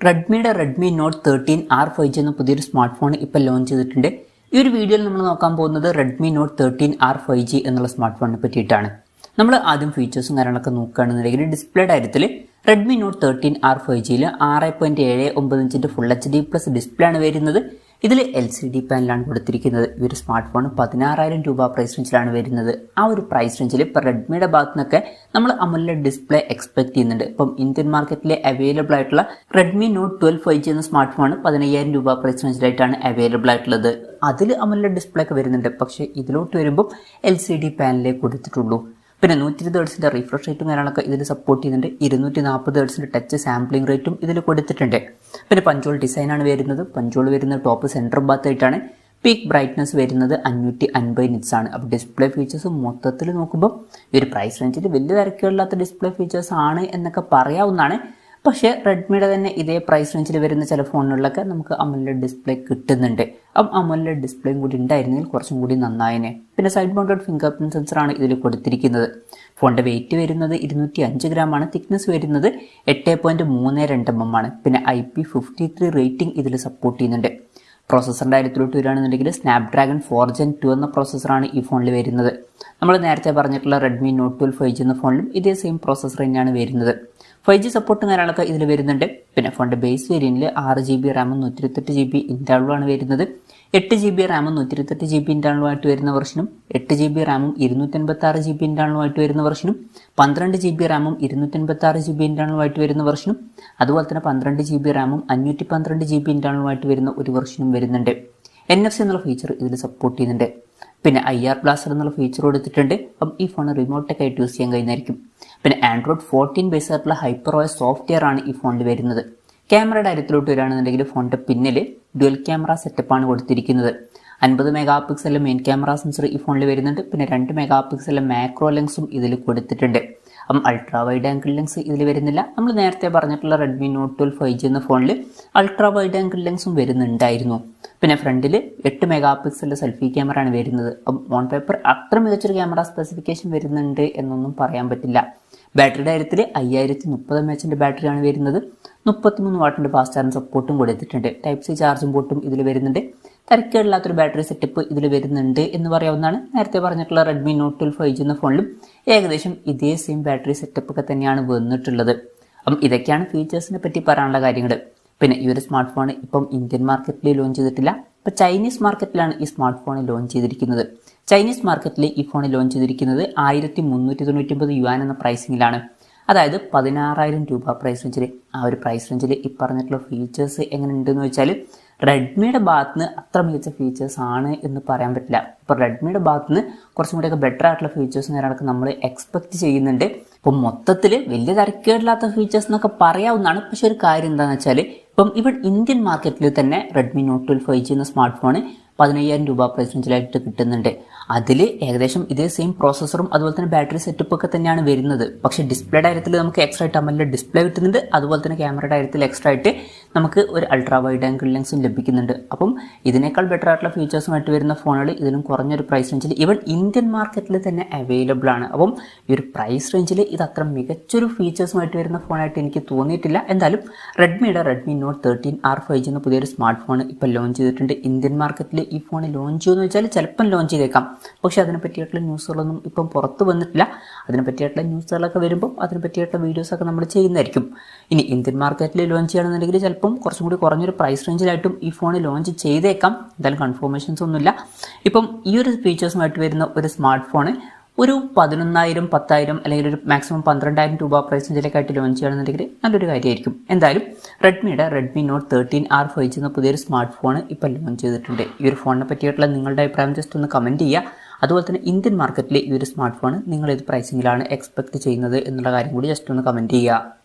റെഡ്മിയുടെ Redmi not 13R 5G എന്ന പുതിയൊരു smart phone ഇപ്പോൾ ലോഞ്ച് ചെയ്തിട്ടുണ്ട്. ഈ ഒരു വീഡിയോയിൽ നമ്മൾ നോക്കാൻ പോകുന്നത് റെഡ്മി നോട്ട് 13R 5G എന്നുള്ള സ്മാർട്ട് ഫോണിനെ പറ്റിയിട്ടാണ്. നമ്മൾ ആദ്യം ഫീച്ചേഴ്സും കാര്യങ്ങളൊക്കെ നോക്കുകയാണെന്നുണ്ടെങ്കിൽ ഡിസ്പ്ലേ കാര്യത്തിൽ റെഡ്മി നോട്ട് 13R 5Gയിൽ 6.79 ഇഞ്ചിൻ്റെ ഫുൾ HD പ്ലസ് ഡിസ്പ്ലേ ആണ് വരുന്നത്. ഇതിൽ LCD പാനലാണ് കൊടുത്തിരിക്കുന്നത്. ഈ ഒരു സ്മാർട്ട് ഫോൺ 16,000 രൂപ പ്രൈസ് റേഞ്ചിലാണ് വരുന്നത്. ആ ഒരു പ്രൈസ് റേഞ്ചിൽ ഇപ്പോൾ റെഡ്മിയുടെ ഭാഗത്തു നിന്നൊക്കെ നമ്മൾ AMOLED ഡിസ്പ്ലേ എക്സ്പെക്ട് ചെയ്യുന്നുണ്ട്. ഇപ്പം ഇന്ത്യൻ മാർക്കറ്റിൽ അവൈലബിൾ ആയിട്ടുള്ള റെഡ്മി നോട്ട് 12 5G എന്ന സ്മാർട്ട് ഫോൺ 15,000 രൂപ പ്രൈസ് റേഞ്ചിലായിട്ടാണ് അവൈലബിൾ ആയിട്ടുള്ളത്. അതിൽ AMOLED ഡിസ്പ്ലേ ഒക്കെ വരുന്നുണ്ട്. പക്ഷേ ഇതിലോട്ട് വരുമ്പോൾ LCD പാനലേ കൊടുത്തിട്ടുള്ളൂ. പിന്നെ 120 ഹെർട്സിൻ്റെ റിഫ്രഷ് റേറ്റും കാര്യങ്ങളൊക്കെ ഇതിൽ സപ്പോർട്ട് ചെയ്യുന്നുണ്ട്. 240 ഹെർട്സിൻ്റെ ടച്ച് സാമ്പിളിംഗ് റേറ്റും ഇതിൽ കൊടുത്തിട്ടുണ്ട്. പിന്നെ പഞ്ചോൾ ഡിസൈനാണ് വരുന്നത്. പഞ്ചോൾ വരുന്നത് ടോപ്പ് സെൻറ്റർ ഭാഗത്തായിട്ടാണ്. പീക്ക് ബ്രൈറ്റ്നസ് വരുന്നത് 550 നിറ്റ്സ് ആണ്. അപ്പോൾ ഡിസ്പ്ലേ ഫീച്ചേഴ്സ് മൊത്തത്തിൽ നോക്കുമ്പോൾ ഈ ഒരു പ്രൈസ് റേഞ്ചിൽ വലിയ തിരക്കുകളില്ലാത്ത ഡിസ്പ്ലേ ഫീച്ചേഴ്സ് ആണ് എന്നൊക്കെ പറയാവുന്നതാണ്. പക്ഷേ റെഡ്മിയുടെ തന്നെ ഇതേ പ്രൈസ് റേഞ്ചിൽ വരുന്ന ചില ഫോണുകളിലൊക്കെ നമുക്ക് AMOLED ഡിസ്പ്ലേ കിട്ടുന്നുണ്ട്. അപ്പം AMOLED ഡിസ്പ്ലേയും കൂടി ഉണ്ടായിരുന്നെങ്കിൽ കുറച്ചും കൂടി നന്നായേനെ. പിന്നെ സൈഡ് മൗണ്ടഡ് ഫിംഗർ പ്രിന്റ് സെൻസറാണ് ഇതിൽ കൊടുത്തിരിക്കുന്നത്. ഫോണിൻ്റെ വെയിറ്റ് വരുന്നത് 205 ഗ്രാമാണ്. തിക്നെസ് വരുന്നത് 8.32 mm ആണ്. പിന്നെ IP53 റേറ്റിംഗ് ഇതിൽ സപ്പോർട്ട് ചെയ്യുന്നുണ്ട്. പ്രോസസ്സറിൻ്റെ കാര്യത്തിലോട്ട് വരികയാണെന്നുണ്ടെങ്കിൽ സ്നാപ്ഡ്രാഗൺ 4 Gen 2 എന്ന പ്രോസസ്സറാണ് ഈ ഫോണിൽ വരുന്നത്. നമ്മൾ നേരത്തെ പറഞ്ഞിട്ടുള്ള റെഡ്മി നോട്ട് 12 5G എന്ന ഫോണിലും ഇതേ സെയിം പ്രോസസ്സർ തന്നെയാണ് വരുന്നത്. 5G സപ്പോർട്ടും കാര്യങ്ങളൊക്കെ ഇതിൽ വരുന്നുണ്ട്. പിന്നെ ഫോണിൻ്റെ ബേസ് വേരിയൻറ്റിൽ 6GB റാമും 128GB ഇൻറ്റേർണലുമാണ് വരുന്നത്. 8GB റാമും 128GB ഇൻറ്റേർണലുമായിട്ട് വരുന്ന വെർഷനും 8GB റാമും 256GB ഇൻറ്റേർണലുമായിട്ട് വരുന്ന വെർഷനും 12GB റാമും 256GB ഇൻറ്റേർണലുമായിട്ട് വരുന്ന വെർഷനും അതുപോലെ തന്നെ 12GB റാമും 512GB ഇൻറ്റേർണലുമായിട്ട് വരുന്ന ഒരു വെർഷനും വരുന്നുണ്ട്. NFC എന്നുള്ള ഫീച്ചർ ഇതിൽ സപ്പോർട്ട് ചെയ്യുന്നുണ്ട്. പിന്നെ IR ബ്ലാസ്റ്റർ എന്നുള്ള ഫീച്ചർ കൊടുത്തിട്ടുണ്ട്. അപ്പം ഈ ഫോൺ റിമോട്ടൊക്കെ ആയിട്ട് യൂസ് ചെയ്യാൻ കഴിയുന്നതായിരിക്കും. പിന്നെ ആൻഡ്രോയിഡ് 14 ബേസ് ആയിട്ടുള്ള HyperOS സോഫ്റ്റ്വെയർ ആണ് ഈ ഫോണിൽ വരുന്നത്. ക്യാമറയുടെ കാര്യത്തിലോട്ട് വരികയാണെന്നുണ്ടെങ്കിൽ ഫോണിൻ്റെ പിന്നിൽ ഡ്യുവൽ ക്യാമറ സെറ്റപ്പാണ് കൊടുത്തിരിക്കുന്നത്. 50 മെഗാ പിക്സലിലെ മെയിൻ ക്യാമറ സെൻസർ ഈ ഫോണിൽ വരുന്നുണ്ട്. പിന്നെ 2 മെഗാ പിക്സലിലെ മാക്രോ ലെൻസും ഇതിൽ കൊടുത്തിട്ടുണ്ട്. അപ്പം അൾട്രാ വൈഡ് ആംഗിൾ ലെൻസ് ഇതിൽ വരുന്നില്ല. നമ്മൾ നേരത്തെ പറഞ്ഞിട്ടുള്ള റെഡ്മി നോട്ട് 12 5G എന്ന ഫോണിൽ അൾട്രാ വൈഡ് ആംഗിൾ ലെൻസും വരുന്നുണ്ടായിരുന്നു. പിന്നെ ഫ്രണ്ടിൽ 8 മെഗാ പിക്സലിൻ്റെ സെൽഫി ക്യാമറ ആണ് വരുന്നത്. അപ്പം ഓൺ പേപ്പർ അത്ര മികച്ചൊരു ക്യാമറ സ്പെസിഫിക്കേഷൻ വരുന്നുണ്ട് എന്നൊന്നും പറയാൻ പറ്റില്ല. ബാറ്ററിയുടെ കാര്യത്തിൽ 5030 mAh ബാറ്ററിയാണ് വരുന്നത്. 33 വാട്ടിൻ്റെ ഫാസ്റ്റ് ചാർജിങ് സപ്പോർട്ടും കൊടുത്തിട്ടുണ്ട്. ടൈപ്പ് C ചാർജിംഗ് പോർട്ടും ഇതിൽ വരുന്നുണ്ട്. തിരക്കേടില്ലാത്തൊരു ബാറ്ററി സെറ്റപ്പ് ഇതിൽ വരുന്നുണ്ട് എന്ന് പറയാവുന്നതാണ്. നേരത്തെ പറഞ്ഞിട്ടുള്ള റെഡ്മി നോട്ട് 12 5G എന്ന ഫോണിലും ഏകദേശം ഇതേ സെയിം ബാറ്ററി സെറ്റപ്പ് ഒക്കെ തന്നെയാണ് വന്നിട്ടുള്ളത്. അപ്പം ഇതൊക്കെയാണ് ഫീച്ചേഴ്സിനെ പറ്റി പറയാനുള്ള കാര്യങ്ങൾ. പിന്നെ ഈ ഒരു സ്മാർട്ട് ഫോൺ ഇപ്പം ഇന്ത്യൻ മാർക്കറ്റിൽ ലോഞ്ച് ചെയ്തിട്ടില്ല. ഇപ്പം ചൈനീസ് മാർക്കറ്റിലാണ് ഈ സ്മാർട്ട് ഫോൺ ലോഞ്ച് ചെയ്തിരിക്കുന്നത്. ചൈനീസ് മാർക്കറ്റിൽ ഈ ഫോൺ ലോഞ്ച് ചെയ്തിരിക്കുന്നത് 1399 യുവാൻ എന്ന പ്രൈസിങ്ങിലാണ്. അതായത് 16,000 രൂപ പ്രൈസ് റേഞ്ചിൽ. ആ ഒരു പ്രൈസ് റേഞ്ചിൽ ഈ പറഞ്ഞിട്ടുള്ള ഫീച്ചേഴ്സ് എങ്ങനെ ഉണ്ടെന്ന് വെച്ചാൽ റെഡ്മിയുടെ ഭാഗത്ത് നിന്ന് അത്ര മികച്ച ഫീച്ചേഴ്സ് ആണ് എന്ന് പറയാൻ പറ്റില്ല. ഇപ്പോൾ റെഡ്മിയുടെ ഭാഗത്ത് നിന്ന് കുറച്ചും കൂടിയൊക്കെ ബെറ്റർ ആയിട്ടുള്ള ഫീച്ചേഴ്സും കാര്യങ്ങളൊക്കെ നമ്മൾ എക്സ്പെക്ട് ചെയ്യുന്നുണ്ട്. ഇപ്പം മൊത്തത്തിൽ വലിയ തിരക്കേടില്ലാത്ത ഫീച്ചേഴ്സ് എന്നൊക്കെ പറയാവുന്നതാണ്. പക്ഷെ ഒരു കാര്യം എന്താണെന്ന് വെച്ചാൽ ഇപ്പം ഇവിടെ ഇന്ത്യൻ മാർക്കറ്റിൽ തന്നെ റെഡ്മി നോട്ട് 12 5G എന്ന സ്മാർട്ട് ഫോൺ 15,000 രൂപ പ്രൈസ് റേഞ്ചിലായിട്ട് കിട്ടുന്നുണ്ട്. അതിൽ ഏകദേശം ഇതേ സെയിം പ്രോസസ്സറും അതുപോലെ തന്നെ ബാറ്ററി സെറ്റപ്പ് ഒക്കെ തന്നെയാണ് വരുന്നത്. പക്ഷേ ഡിസ്പ്ലേയുടെ കാര്യത്തിൽ നമുക്ക് എക്സ്ട്രാ ആയിട്ട് AMOLED ഡിസ്പ്ലേ കിട്ടുന്നുണ്ട്. അതുപോലെ തന്നെ ക്യാമറയുടെ കാര്യത്തിൽ എക്സ്ട്രാ ആയിട്ട് നമുക്ക് ഒരു അൾട്രാ വൈഡ് ആംഗിൾ ലെൻസും ലഭിക്കുന്നുണ്ട്. അപ്പം ഇതിനേക്കാൾ ബെറ്റർ ആയിട്ടുള്ള ഫീച്ചേഴ്സുമായിട്ട് വരുന്ന ഫോണുകൾ ഇതിലും കുറഞ്ഞൊരു പ്രൈസ് റേഞ്ചിൽ ഈവൻ ഇന്ത്യൻ മാർക്കറ്റിൽ തന്നെ അവൈലബിൾ ആണ്. അപ്പം ഈ ഒരു പ്രൈസ് റേഞ്ചിൽ ഇത് അത്ര മികച്ചൊരു ഫീച്ചേഴ്സുമായിട്ട് വരുന്ന ഫോണായിട്ട് എനിക്ക് തോന്നിയിട്ടില്ല. എന്തായാലും റെഡ്മിയുടെ റെഡ്മി നോട്ട് 13R 5G എന്ന പുതിയൊരു സ്മാർട്ട് ഫോൺ ഇപ്പോൾ ലോഞ്ച് ചെയ്തിട്ടുണ്ട്. ഇന്ത്യൻ മാർക്കറ്റിൽ ഈ ഫോൺ ലോഞ്ച് ചെയ്യുമെന്ന് വെച്ചാൽ ചിലപ്പം ലോഞ്ച് ചെയ്തേക്കാം. പക്ഷേ അതിനെ പറ്റിയിട്ടുള്ള ന്യൂസുകളൊന്നും ഇപ്പം പുറത്ത് വന്നിട്ടില്ല. അതിനെ പറ്റിയിട്ടുള്ള ന്യൂസുകളൊക്കെ വരുമ്പം അതിനെ പറ്റിയിട്ടുള്ള വീഡിയോസൊക്കെ നമ്മൾ ചെയ്യുന്നതായിരിക്കും. ഇനി ഇന്ത്യൻ മാർക്കറ്റിൽ ലോഞ്ച് ചെയ്യണമെന്നുണ്ടെങ്കിൽ ചിലപ്പം കുറച്ചും കൂടി കുറഞ്ഞൊരു പ്രൈസ് റേഞ്ചിലായിട്ടും ഈ ഫോൺ ലോഞ്ച് ചെയ്തേക്കാം. എന്തായാലും കൺഫർമേഷൻസ് ഒന്നുമില്ല. ഇപ്പം ഈ ഒരു ഫീച്ചേഴ്സുമായിട്ട് വരുന്ന ഒരു സ്മാർട്ട് ഫോൺ ഒരു 11,000 10,000 അല്ലെങ്കിൽ ഒരു മാക്സിമം 12,000 രൂപ പ്രൈസ് റേഞ്ചിലേക്കായിട്ട് ലോഞ്ച് ചെയ്യണമെന്നുണ്ടെങ്കിൽ നല്ലൊരു കാര്യമായിരിക്കും. എന്തായാലും റെഡ്മിയുടെ റെഡ്മി നോട്ട് 13R 5G എന്ന പുതിയൊരു സ്മാർട്ട് ഫോൺ ഇപ്പോൾ ലോഞ്ച് ചെയ്തിട്ടുണ്ട്. ഈ ഒരു ഫോണിനെ പറ്റിയിട്ടുള്ള നിങ്ങളുടെ അഭിപ്രായം ജസ്റ്റ് ഒന്ന് കമൻറ്റ് ചെയ്യുക. അതുപോലെ തന്നെ ഇന്ത്യൻ മാർക്കറ്റിലെ ഈ ഒരു സ്മാർട്ട് ഫോൺ നിങ്ങൾ ഏത് പ്രൈസിങ്ങിലാണ് എക്സ്പെക്ട് ചെയ്യുന്നത് എന്നുള്ള കാര്യം കൂടി ജസ്റ്റ് ഒന്ന് കമൻറ്റ് ചെയ്യുക.